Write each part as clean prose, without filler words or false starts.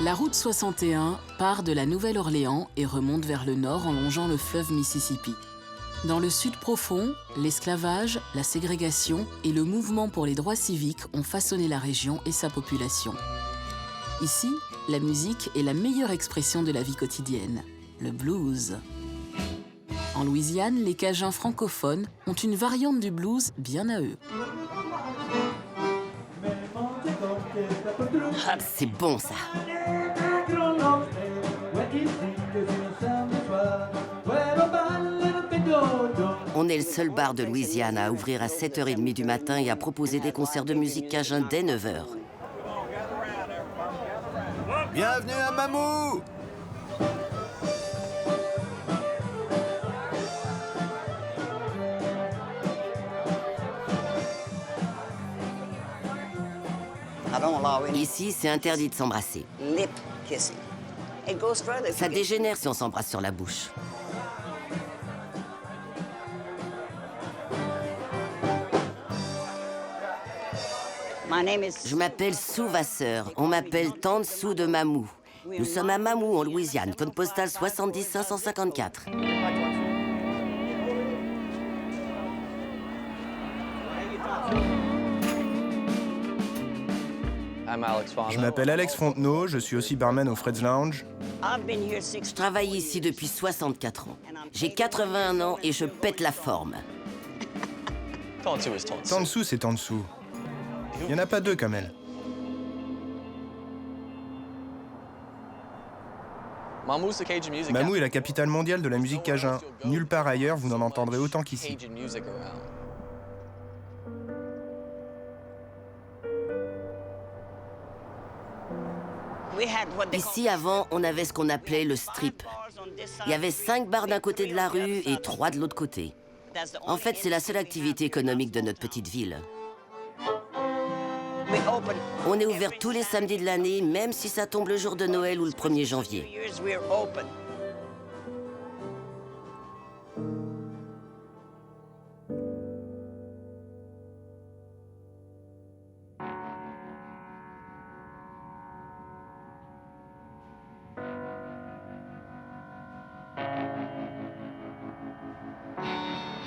La route 61 part de la Nouvelle-Orléans et remonte vers le nord en longeant le fleuve Mississippi. Dans le sud profond, l'esclavage, la ségrégation et le mouvement pour les droits civiques ont façonné la région et sa population. Ici, la musique est la meilleure expression de la vie quotidienne, le blues. En Louisiane, les Cajuns francophones ont une variante du blues bien à eux. Ah, c'est bon ça. On est le seul bar de Louisiane à ouvrir à 7h30 du matin et à proposer des concerts de musique cajun dès 9h. Bienvenue à Mamou! Ici, c'est interdit de s'embrasser. Ça dégénère si on s'embrasse sur la bouche. Je m'appelle Sue Vasseur. On m'appelle Tante Sue de Mamou. Nous sommes à Mamou, en Louisiane, code postal 70 554. Je m'appelle Alex Fontenot, je suis aussi barman au Fred's Lounge. Je travaille ici depuis 64 ans. J'ai 81 ans et je pète la forme. Tantsu, c'est Tantsu. Il n'y en a pas deux comme elle. Mamou est la capitale mondiale de la musique cajun. Nulle part ailleurs, vous n'en entendrez autant qu'ici. Ici, avant, on avait ce qu'on appelait le strip. Il y avait 5 bars d'un côté de la rue et 3 de l'autre côté. En fait, c'est la seule activité économique de notre petite ville. On est ouvert tous les samedis de l'année, même si ça tombe le jour de Noël ou le 1er janvier.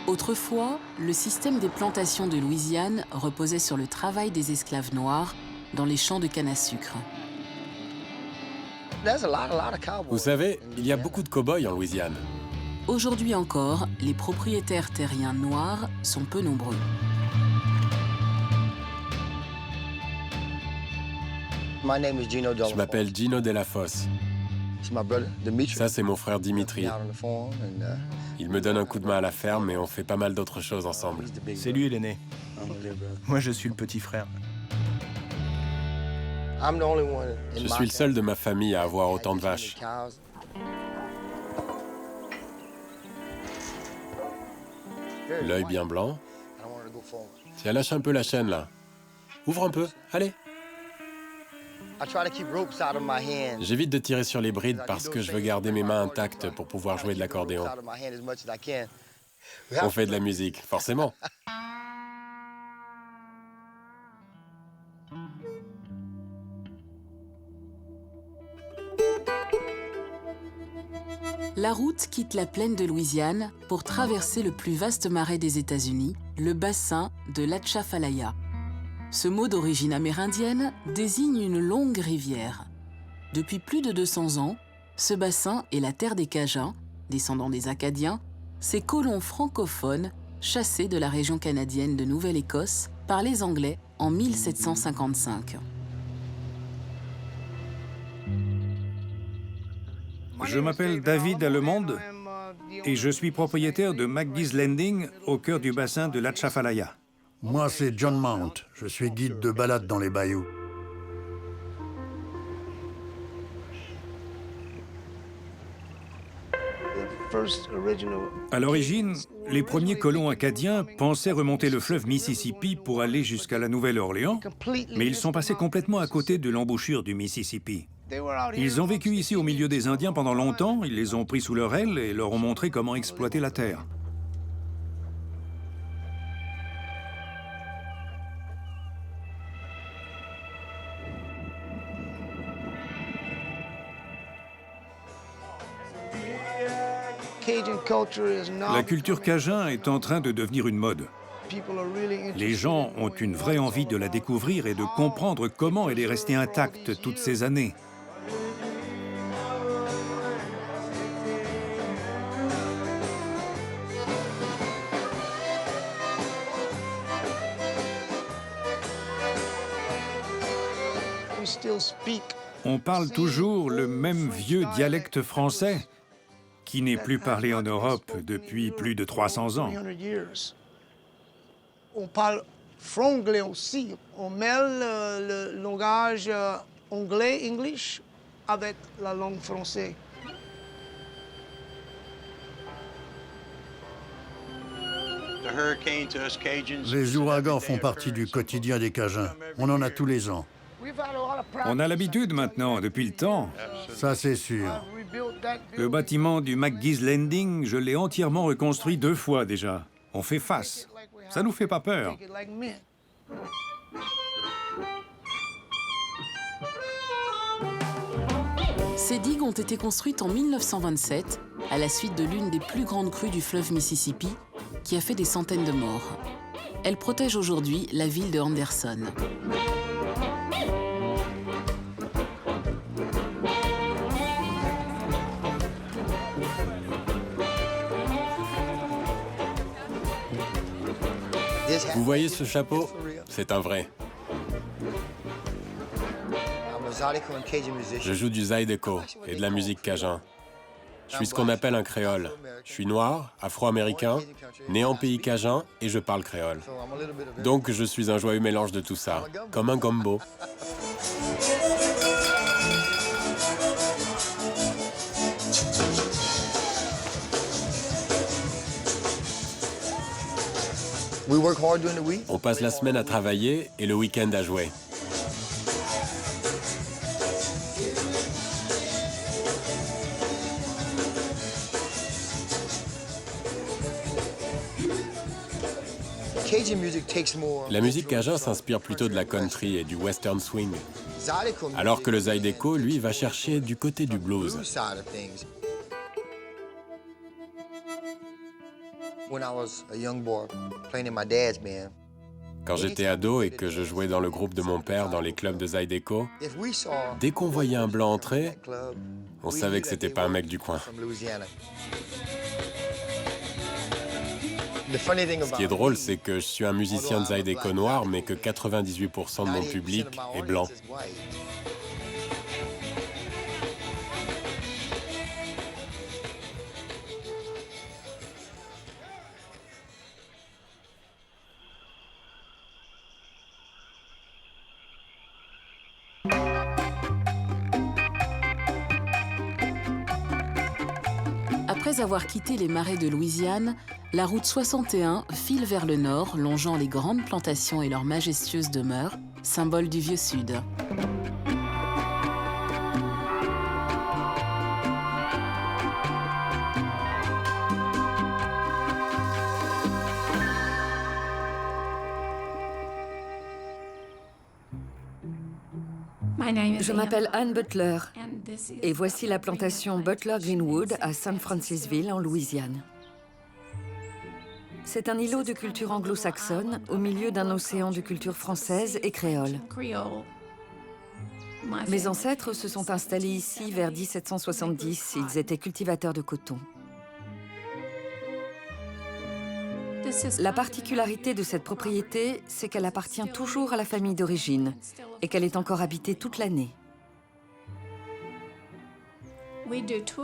Autrefois, le système des plantations de Louisiane reposait sur le travail des esclaves noirs dans les champs de canne à sucre. Vous savez, il y a beaucoup de cow-boys en Louisiane. Aujourd'hui encore, les propriétaires terriens noirs sont peu nombreux. Je m'appelle Gino Delafosse. Ça, c'est mon frère Dimitri. Il me donne un coup de main à la ferme et on fait pas mal d'autres choses ensemble. C'est lui l'aîné. Moi, je suis le petit frère. Je suis le seul de ma famille à avoir autant de vaches. L'œil bien blanc. Tiens, lâche un peu la chaîne, là. Ouvre un peu, allez. J'évite de tirer sur les brides parce que je veux garder mes mains intactes pour pouvoir jouer de l'accordéon. On fait de la musique, forcément. La route quitte la plaine de Louisiane pour traverser le plus vaste marais des États-Unis, le bassin de l'Atchafalaya. Ce mot d'origine amérindienne désigne une longue rivière. Depuis plus de 200 ans, ce bassin est la terre des Cajuns, descendants des Acadiens, ces colons francophones chassés de la région canadienne de Nouvelle-Écosse par les Anglais en 1755. Je m'appelle David Allemonde et je suis propriétaire de McGee's Landing au cœur du bassin de l'Atchafalaya. Moi, c'est John Mount. Je suis guide de balade dans les bayous. À l'origine, les premiers colons acadiens pensaient remonter le fleuve Mississippi pour aller jusqu'à la Nouvelle-Orléans, mais ils sont passés complètement à côté de l'embouchure du Mississippi. Ils ont vécu ici au milieu des Indiens pendant longtemps, ils les ont pris sous leur aile et leur ont montré comment exploiter la terre. La culture cajun est en train de devenir une mode. Les gens ont une vraie envie de la découvrir et de comprendre comment elle est restée intacte toutes ces années. On parle toujours le même vieux dialecte français qui n'est plus parlé en Europe depuis plus de 300 ans. On parle franglais aussi. On mêle le langage anglais, English, avec la langue française. Les ouragans font partie du quotidien des Cajuns. On en a tous les ans. On a l'habitude maintenant, depuis le temps. Ça, c'est sûr. Le bâtiment du McGee's Landing, je l'ai entièrement reconstruit 2 fois déjà. On fait face. Ça nous fait pas peur. Ces digues ont été construites en 1927, à la suite de l'une des plus grandes crues du fleuve Mississippi, qui a fait des centaines de morts. Elles protègent aujourd'hui la ville de Anderson. Vous voyez ce chapeau? C'est un vrai. Je joue du zydeco et de la musique cajun. Je suis ce qu'on appelle un créole. Je suis noir, afro-américain, né en pays cajun et je parle créole. Donc je suis un joyeux mélange de tout ça, comme un gombo. On passe la semaine à travailler et le week-end à jouer. La musique cajun s'inspire plutôt de la country et du western swing, alors que le zydeco, lui, va chercher du côté du blues. Quand j'étais ado et que je jouais dans le groupe de mon père dans les clubs de zydeco, dès qu'on voyait un blanc entrer, on savait que c'était pas un mec du coin. Ce qui est drôle, c'est que je suis un musicien de zydeco noir, mais que 98% de mon public est blanc. Après avoir quitté les marais de Louisiane, la route 61 file vers le nord, longeant les grandes plantations et leurs majestueuses demeures, symboles du Vieux Sud. Je m'appelle Anne Butler et voici la plantation Butler Greenwood à San Francisville en Louisiane. C'est un îlot de culture anglo-saxonne au milieu d'un océan de culture française et créole. Mes ancêtres se sont installés ici vers 1770. Ils étaient cultivateurs de coton. La particularité de cette propriété, c'est qu'elle appartient toujours à la famille d'origine et qu'elle est encore habitée toute l'année.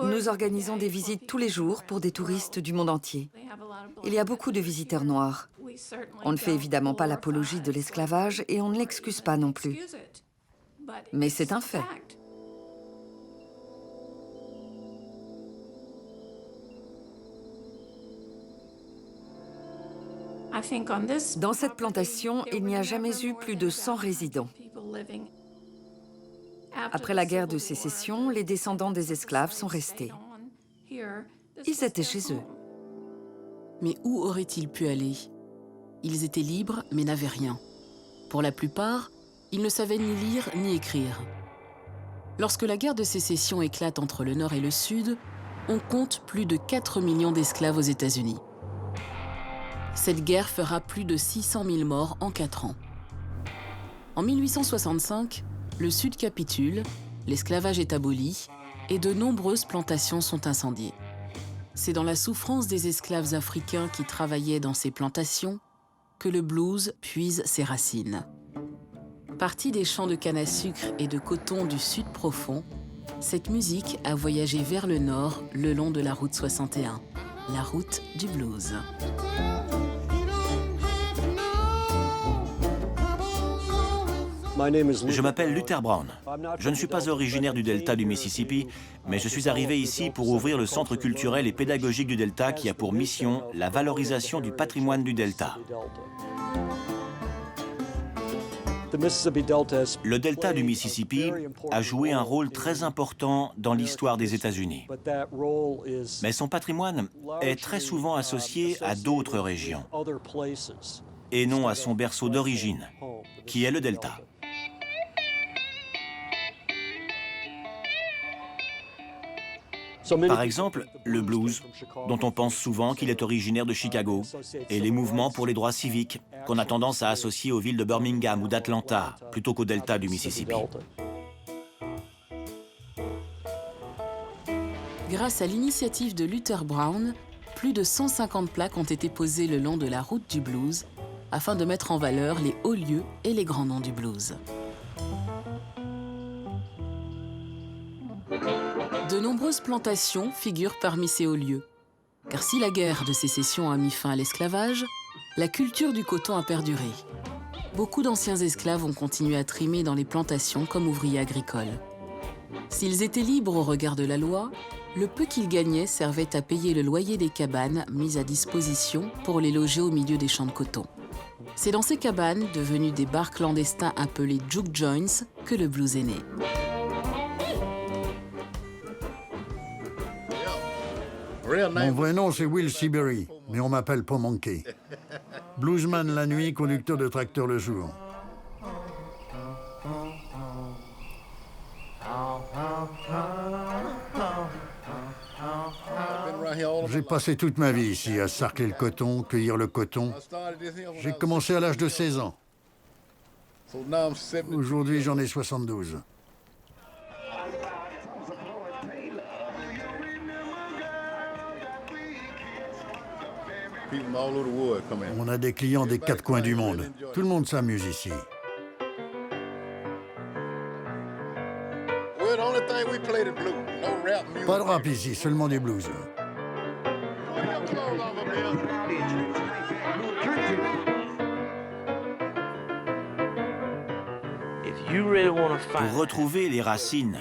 Nous organisons des visites tous les jours pour des touristes du monde entier. Il y a beaucoup de visiteurs noirs. On ne fait évidemment pas l'apologie de l'esclavage et on ne l'excuse pas non plus. Mais c'est un fait. Dans cette plantation, il n'y a jamais eu plus de 100 résidents. Après la guerre de sécession, les descendants des esclaves sont restés. Ils étaient chez eux. Mais où auraient-ils pu aller? Ils étaient libres, mais n'avaient rien. Pour la plupart, ils ne savaient ni lire ni écrire. Lorsque la guerre de sécession éclate entre le Nord et le Sud, on compte plus de 4 millions d'esclaves aux États-Unis. Cette guerre fera plus de 600 000 morts en 4 ans. En 1865, le Sud capitule, l'esclavage est aboli et de nombreuses plantations sont incendiées. C'est dans la souffrance des esclaves africains qui travaillaient dans ces plantations que le blues puise ses racines. Partie des champs de canne à sucre et de coton du Sud profond, cette musique a voyagé vers le nord le long de la route 61, la route du blues. Je m'appelle Luther Brown. Je ne suis pas originaire du delta du Mississippi, mais je suis arrivé ici pour ouvrir le centre culturel et pédagogique du delta qui a pour mission la valorisation du patrimoine du delta. Le delta du Mississippi a joué un rôle très important dans l'histoire des États-Unis. Mais son patrimoine est très souvent associé à d'autres régions, et non à son berceau d'origine, qui est le delta. Par exemple, le blues, dont on pense souvent qu'il est originaire de Chicago, et les mouvements pour les droits civiques, qu'on a tendance à associer aux villes de Birmingham ou d'Atlanta, plutôt qu'au delta du Mississippi. Grâce à l'initiative de Luther Brown, plus de 150 plaques ont été posées le long de la route du blues afin de mettre en valeur les hauts lieux et les grands noms du blues. De nombreuses plantations figurent parmi ces hauts lieux. Car si la guerre de sécession a mis fin à l'esclavage, la culture du coton a perduré. Beaucoup d'anciens esclaves ont continué à trimer dans les plantations comme ouvriers agricoles. S'ils étaient libres au regard de la loi, le peu qu'ils gagnaient servait à payer le loyer des cabanes mises à disposition pour les loger au milieu des champs de coton. C'est dans ces cabanes, devenues des bars clandestins appelés juke joints, que le blues est né. Mon vrai nom, c'est Will Seabury, mais on m'appelle Po Monkey. Bluesman la nuit, conducteur de tracteur le jour. J'ai passé toute ma vie ici à sarcler le coton, cueillir le coton. J'ai commencé à l'âge de 16 ans. Aujourd'hui, j'en ai 72. On a des clients des 4 coins du monde. Tout le monde s'amuse ici. Pas de rap ici, seulement des blues. Pour retrouver les racines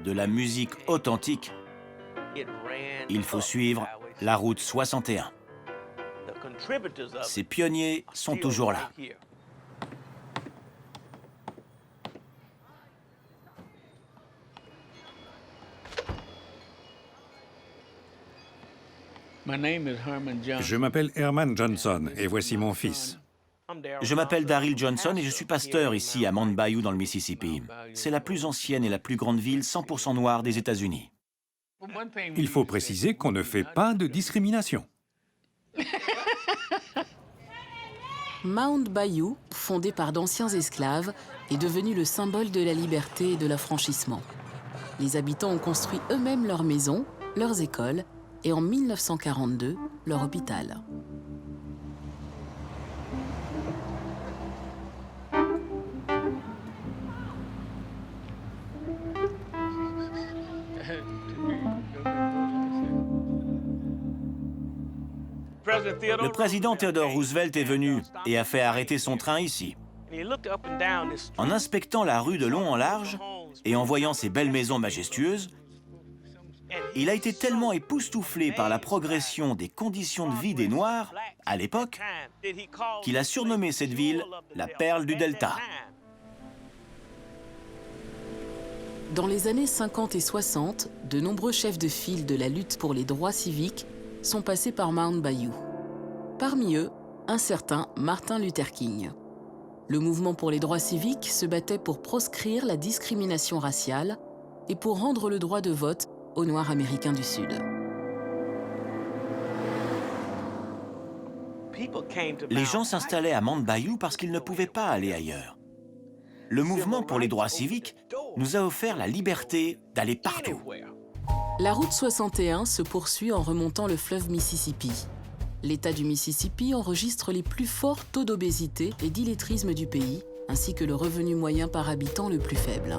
de la musique authentique, il faut suivre la route 61. Ces pionniers sont toujours là. Je m'appelle Herman Johnson et voici mon fils. Je m'appelle Daryl Johnson et je suis pasteur ici à Mound Bayou dans le Mississippi. C'est la plus ancienne et la plus grande ville 100% noire des États-Unis. Il faut préciser qu'on ne fait pas de discrimination. Mound Bayou, fondé par d'anciens esclaves, est devenu le symbole de la liberté et de l'affranchissement. Les habitants ont construit eux-mêmes leurs maisons, leurs écoles et en 1942, leur hôpital. Le président Theodore Roosevelt est venu et a fait arrêter son train ici. En inspectant la rue de long en large et en voyant ces belles maisons majestueuses, il a été tellement époustouflé par la progression des conditions de vie des Noirs à l'époque qu'il a surnommé cette ville la perle du Delta. Dans les années 50 et 60, de nombreux chefs de file de la lutte pour les droits civiques sont passés par Mound Bayou. Parmi eux, un certain Martin Luther King. Le mouvement pour les droits civiques se battait pour proscrire la discrimination raciale et pour rendre le droit de vote aux Noirs américains du Sud. Les gens s'installaient à Mount Bayou parce qu'ils ne pouvaient pas aller ailleurs. Le mouvement pour les droits civiques nous a offert la liberté d'aller partout. La route 61 se poursuit en remontant le fleuve Mississippi. L'État du Mississippi enregistre les plus forts taux d'obésité et d'illettrisme du pays, ainsi que le revenu moyen par habitant le plus faible.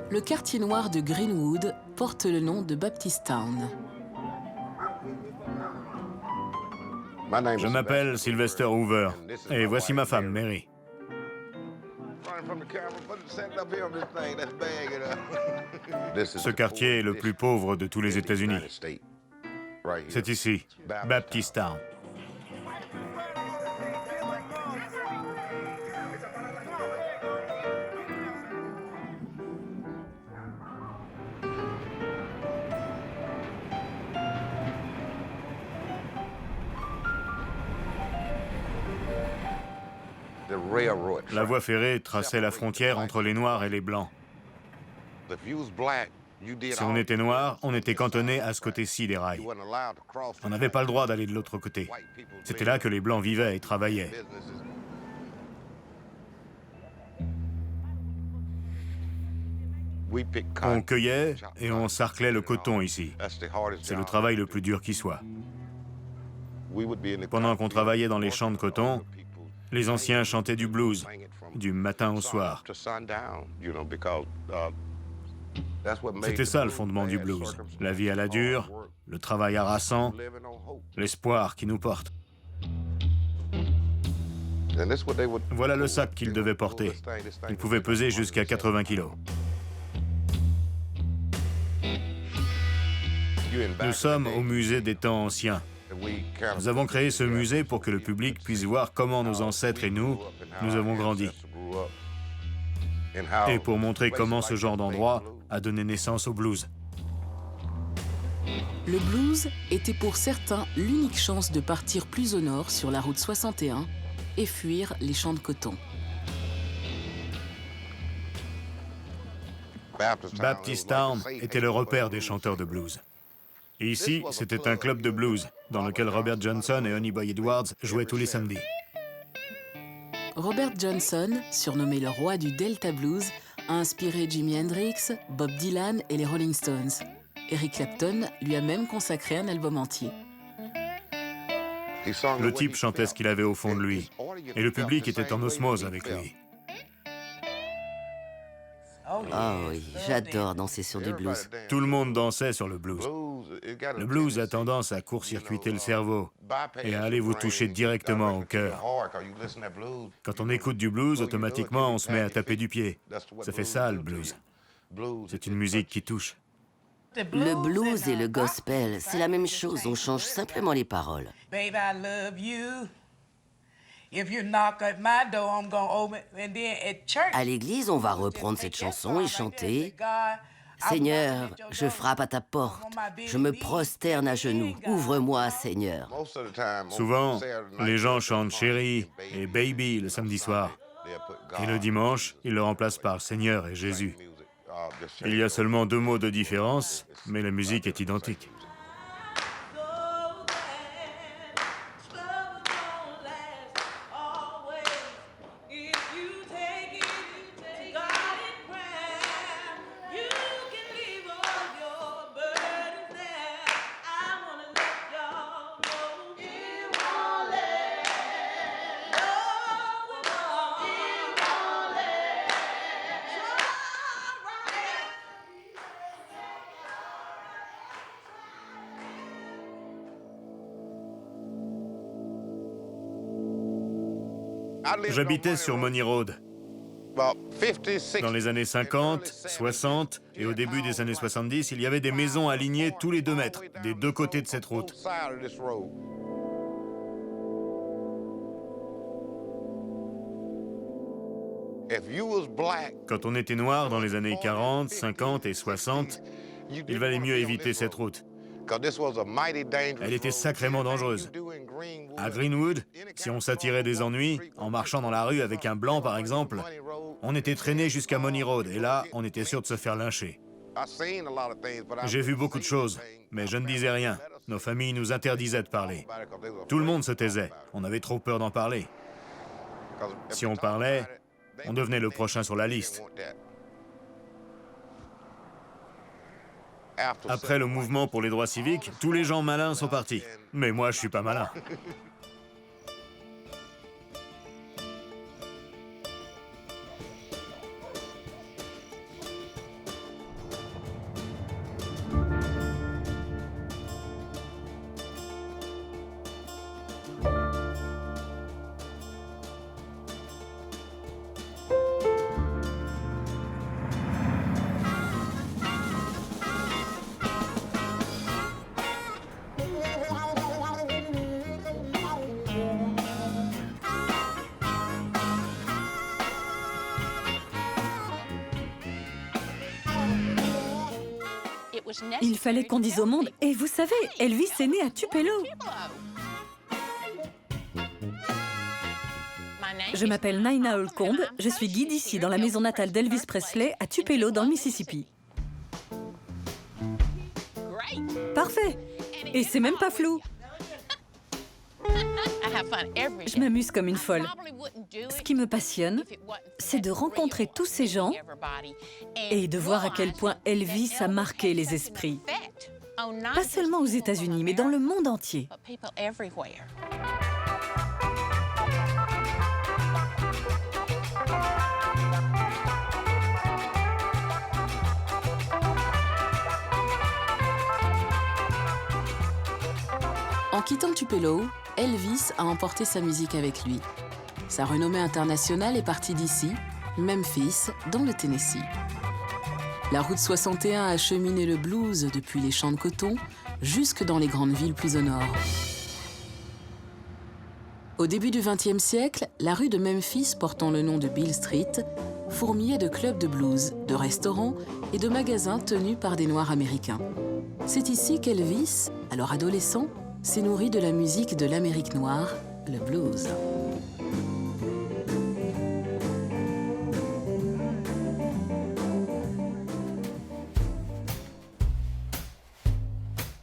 Le quartier noir de Greenwood porte le nom de Baptistown. Je m'appelle Sylvester Hoover et voici ma femme, Mary. Ce quartier est le plus pauvre de tous les États-Unis. C'est ici, Baptistown. La voie ferrée traçait la frontière entre les Noirs et les Blancs. Si on était noir, on était cantonné à ce côté-ci des rails. On n'avait pas le droit d'aller de l'autre côté. C'était là que les Blancs vivaient et travaillaient. On cueillait et on sarclait le coton ici. C'est le travail le plus dur qui soit. Pendant qu'on travaillait dans les champs de coton, les anciens chantaient du blues, du matin au soir. C'était ça le fondement du blues. La vie à la dure, le travail harassant, l'espoir qui nous porte. Voilà le sac qu'ils devaient porter. Il pouvait peser jusqu'à 80 kilos. Nous sommes au musée des temps anciens. Nous avons créé ce musée pour que le public puisse voir comment nos ancêtres et nous avons grandi. Et pour montrer comment ce genre d'endroit a donné naissance au blues. Le blues était pour certains l'unique chance de partir plus au nord sur la route 61 et fuir les champs de coton. Baptistown était le repère des chanteurs de blues. Et ici, c'était un club de blues dans lequel Robert Johnson et Honey Boy Edwards jouaient tous les samedis. Robert Johnson, surnommé le roi du Delta Blues, a inspiré Jimi Hendrix, Bob Dylan et les Rolling Stones. Eric Clapton lui a même consacré un album entier. Le type chantait ce qu'il avait au fond de lui, et le public était en osmose avec lui. Ah oui, j'adore danser sur du blues. Tout le monde dansait sur le blues. Le blues a tendance à court-circuiter le cerveau et à aller vous toucher directement au cœur. Quand on écoute du blues, automatiquement, on se met à taper du pied. Ça fait ça, le blues. C'est une musique qui touche. Le blues et le gospel, c'est la même chose, on change simplement les paroles. Babe, I love you. If you knock at my door, I'm gonna open it. And then at church. À l'église, on va reprendre cette chanson et chanter « Seigneur, je frappe à ta porte, je me prosterne à genoux, ouvre-moi, Seigneur. » Souvent, les gens chantent « Chérie » et « Baby » le samedi soir. Et le dimanche, ils le remplacent par « Seigneur » et « Jésus ». Il y a seulement 2 mots de différence, mais la musique est identique. J'habitais sur Money Road. Dans les années 50, 60 et au début des années 70, il y avait des maisons alignées tous les 2 mètres, des 2 côtés de cette route. Quand on était noir dans les années 40, 50 et 60, il valait mieux éviter cette route. Elle était sacrément dangereuse. À Greenwood, si on s'attirait des ennuis, en marchant dans la rue avec un blanc par exemple, on était traîné jusqu'à Money Road et là, on était sûr de se faire lyncher. J'ai vu beaucoup de choses, mais je ne disais rien. Nos familles nous interdisaient de parler. Tout le monde se taisait. On avait trop peur d'en parler. Si on parlait, on devenait le prochain sur la liste. Après le mouvement pour les droits civiques, tous les gens malins sont partis. Mais moi, je suis pas malin. Il fallait qu'on dise au monde, et vous savez, Elvis est né à Tupelo. Je m'appelle Naina Holcomb, je suis guide ici dans la maison natale d'Elvis Presley à Tupelo dans le Mississippi. Parfait. Et c'est même pas flou. Je m'amuse comme une folle. Ce qui me passionne, c'est de rencontrer tous ces gens et de voir à quel point Elvis a marqué les esprits. Pas seulement aux États-Unis, mais dans le monde entier. En quittant Tupelo, Elvis a emporté sa musique avec lui. Sa renommée internationale est partie d'ici, Memphis, dans le Tennessee. La route 61 a cheminé le blues depuis les champs de coton jusque dans les grandes villes plus au nord. Au début du XXe siècle, la rue de Memphis, portant le nom de Beale Street, fourmillait de clubs de blues, de restaurants et de magasins tenus par des Noirs américains. C'est ici qu'Elvis, alors adolescent, s'est nourri de la musique de l'Amérique noire, le blues.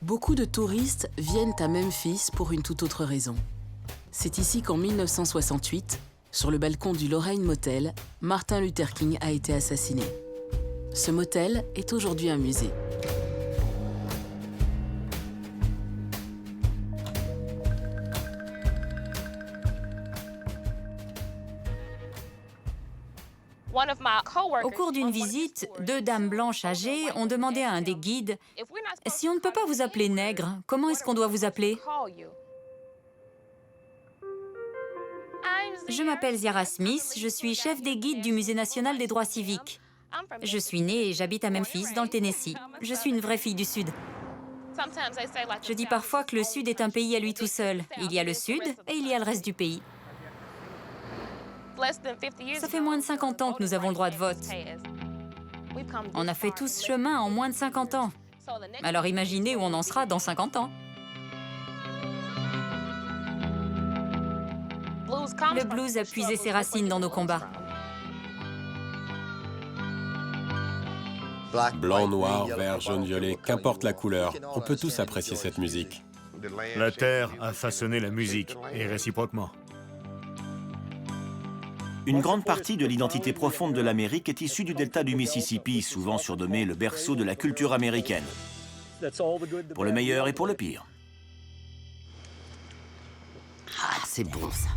Beaucoup de touristes viennent à Memphis pour une toute autre raison. C'est ici qu'en 1968, sur le balcon du Lorraine Motel, Martin Luther King a été assassiné. Ce motel est aujourd'hui un musée. Au cours d'une visite, 2 dames blanches âgées ont demandé à un des guides « Si on ne peut pas vous appeler nègre, comment est-ce qu'on doit vous appeler ?» Je m'appelle Ziara Smith, je suis chef des guides du Musée national des droits civiques. Je suis née et j'habite à Memphis, dans le Tennessee. Je suis une vraie fille du Sud. Je dis parfois que le Sud est un pays à lui tout seul. Il y a le Sud et il y a le reste du pays. Ça fait moins de 50 ans que nous avons le droit de vote. On a fait tout ce chemin en moins de 50 ans. Alors imaginez où on en sera dans 50 ans. Le blues a puisé ses racines dans nos combats. Blanc, noir, vert, jaune, violet, qu'importe la couleur, on peut tous apprécier cette musique. La terre a façonné la musique, et réciproquement. Une grande partie de l'identité profonde de l'Amérique est issue du delta du Mississippi, souvent surnommé le berceau de la culture américaine. Pour le meilleur et pour le pire. Ah, c'est bon ça.